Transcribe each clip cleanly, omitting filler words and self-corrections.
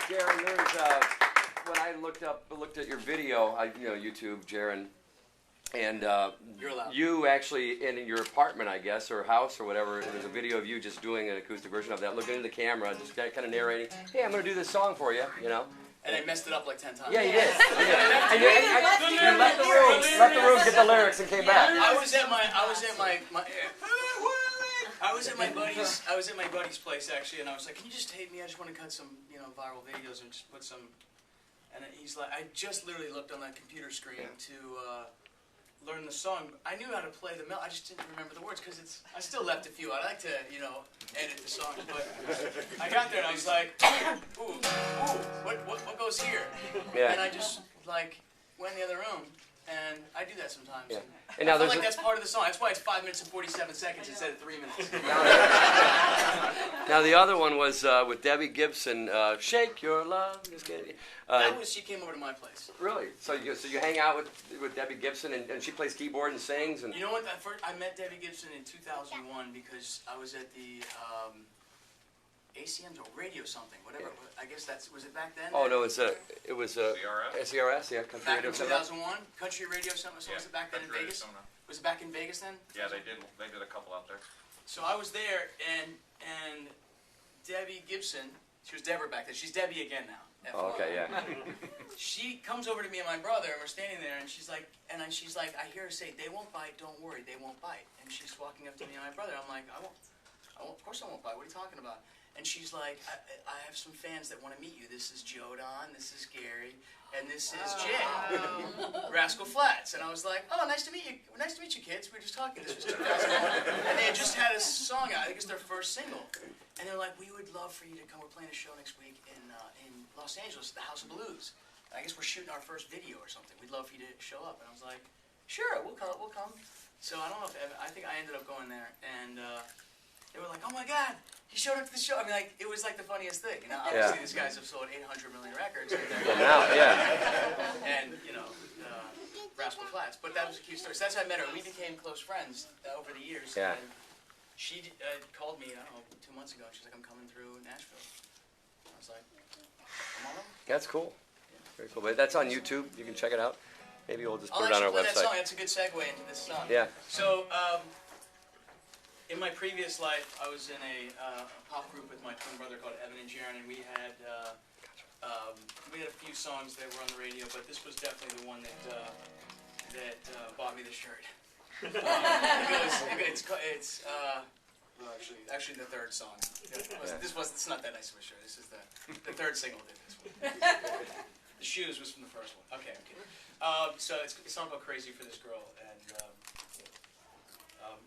Jaron, when I looked at your video, YouTube, Jaron, and you actually in your apartment, I guess, or house or whatever, there's a video of you just doing an acoustic version of that, looking into the camera, just kind of narrating, hey, I'm going to do this song for you, you know. And I messed it up like 10 times. Yeah, you did. And you left the room, get the lyrics, and came back. I was at my buddy's place actually, and I was like, "Can you just tape me? I just want to cut some, viral videos and just put some." And he's like, "I just literally looked on that computer screen to learn the song. I knew how to play the melody. I just didn't remember the words because I still left a few. I like to, edit the song, but I got there and I was like, ooh, what goes here?" Yeah. And I just went in the other room. And I do that sometimes. Yeah. And now I feel like that's part of the song. That's why it's 5 minutes and 47 seconds instead of 3 minutes. Now the other one was with Debbie Gibson, "Shake Your Love." Just kidding. She came over to my place. Really? So you hang out with Debbie Gibson, and she plays keyboard and sings? And you know what? I met Debbie Gibson in 2001 because I was at the ACM's or radio something, whatever. I guess was it back then? Oh no, it was CRS, yeah, Country back Radio in 2001, Country Radio something. So was it back then in Vegas? Was it back in Vegas then? Yeah, they did a couple out there. So I was there, and Debbie Gibson, she was Deborah back then. She's Debbie again now. Oh, okay, yeah. She comes over to me and my brother, and we're standing there, and she's like, I hear her say, "They won't bite, don't worry, they won't bite." And she's walking up to me and my brother. I'm like, I won't, of course I won't bite. What are you talking about? And she's like, I have some fans that want to meet you. This is Jaron, this is Gary, and this is Jay, Rascal Flatts. And I was like, oh, nice to meet you. Nice to meet you, kids. We were just talking. This was 2001. And they had just had a song out. I think it's their first single. And they're like, we would love for you to come. We're playing a show next week in Los Angeles, the House of Blues. And I guess we're shooting our first video or something. We'd love for you to show up. And I was like, sure, we'll come. So I don't know I think I ended up going there. And they were like, oh my God, he showed up to the show. I mean, it was like the funniest thing. Obviously these guys have sold 800 million records. And Rascal Flatts. But that was a cute story. So that's how I met her. We became close friends over the years. Yeah. And she called me, I don't know, 2 months ago. And she's like, I'm coming through Nashville. I was like, come on over. That's cool. Very cool. But that's on YouTube. You can check it out. Maybe we'll just put it on our website. That song. That's a good segue into this song. Yeah. So, in my previous life, I was in a pop group with my twin brother called Evan and Jaron, and we had a few songs that were on the radio, but this was definitely the one that bought me the shirt. It's actually the third song. It's not that nice of a shirt. This is the third single did this one. The shoes was from the first one. Okay, I'm kidding. So it's a song called "Crazy for This Girl," and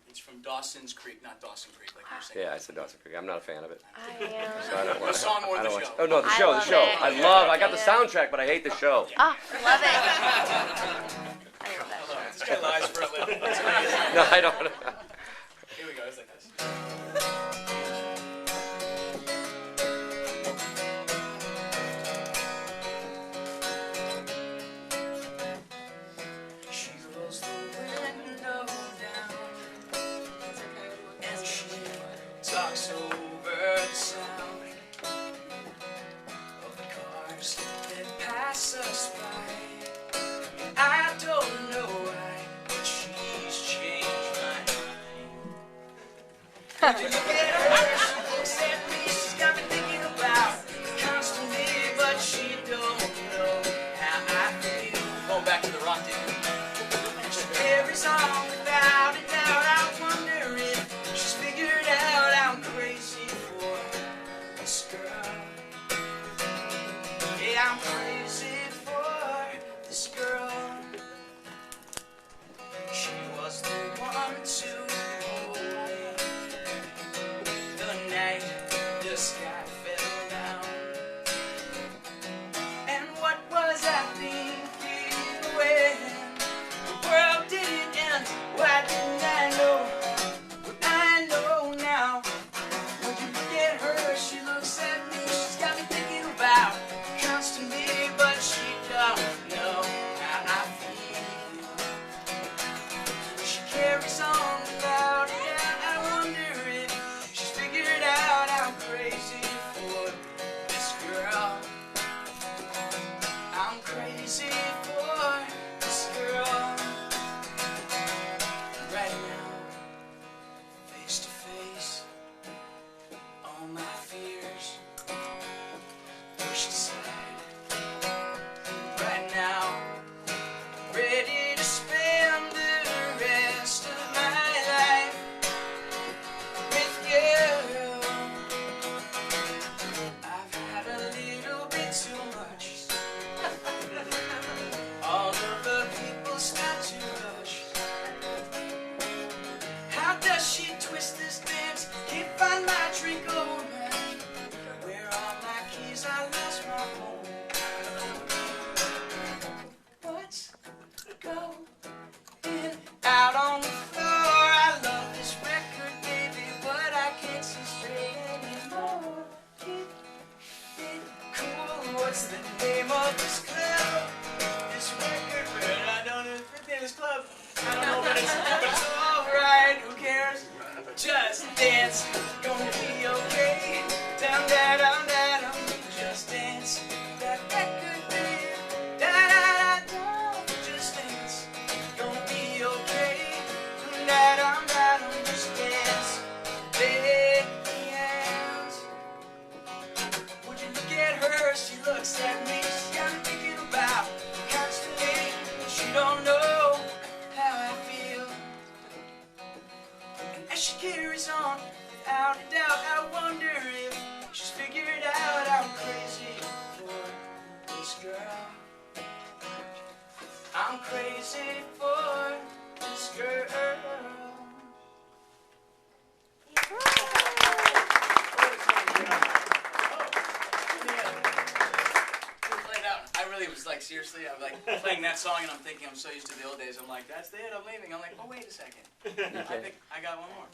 it's from Dawson's Creek, not Dawson Creek, like you were saying. Yeah, I said Dawson Creek. I'm not a fan of it. I am. So I don't want the song or the show? Oh no, the show. I got the soundtrack, but I hate the show. Oh, love it. I love that show. This guy lies for a living. No, I don't. Here we go. It's like this. Talks over the sound of the cars that pass us by. I don't know why, but she's changed my mind. Did you get her? She looks at me, she's got me thinking about constantly, but she don't know how I feel. Going back to the rock, dude. She carries on without a doubt. I wonder if she's figured out I'm crazy for this girl. Yeah, I'm crazy for this girl. She was the one to hold me the night the sky fell down. And what was I thinking when the world didn't end? Why didn't I know what I know now? When you look at her, she looks at me. She's got me thinking about constantly, not home. What's going out on the floor? I love this record, baby, but I can't see straight anymore. Keep it cool. What's the name of this club? This record, but I don't know if it's club. I don't know, but it's alright. Who cares? Just dance. Gonna be okay. Down, down, down, down. Just dance. That record, baby. Da da da da. Just dance. Gonna be okay. Da da da da. Just dance. Dance. Would you look at her? She looks at me. She's got me thinking about constantly. She don't know how I feel. And as she carries on, without a doubt, I wonder if she's figured out I'm crazy for this girl. I'm crazy for this girl. I really was like, seriously, I'm like playing that song and I'm thinking I'm so used to the old days. I'm like, that's it, I'm leaving. I'm like, oh, wait a second. I think I got one more.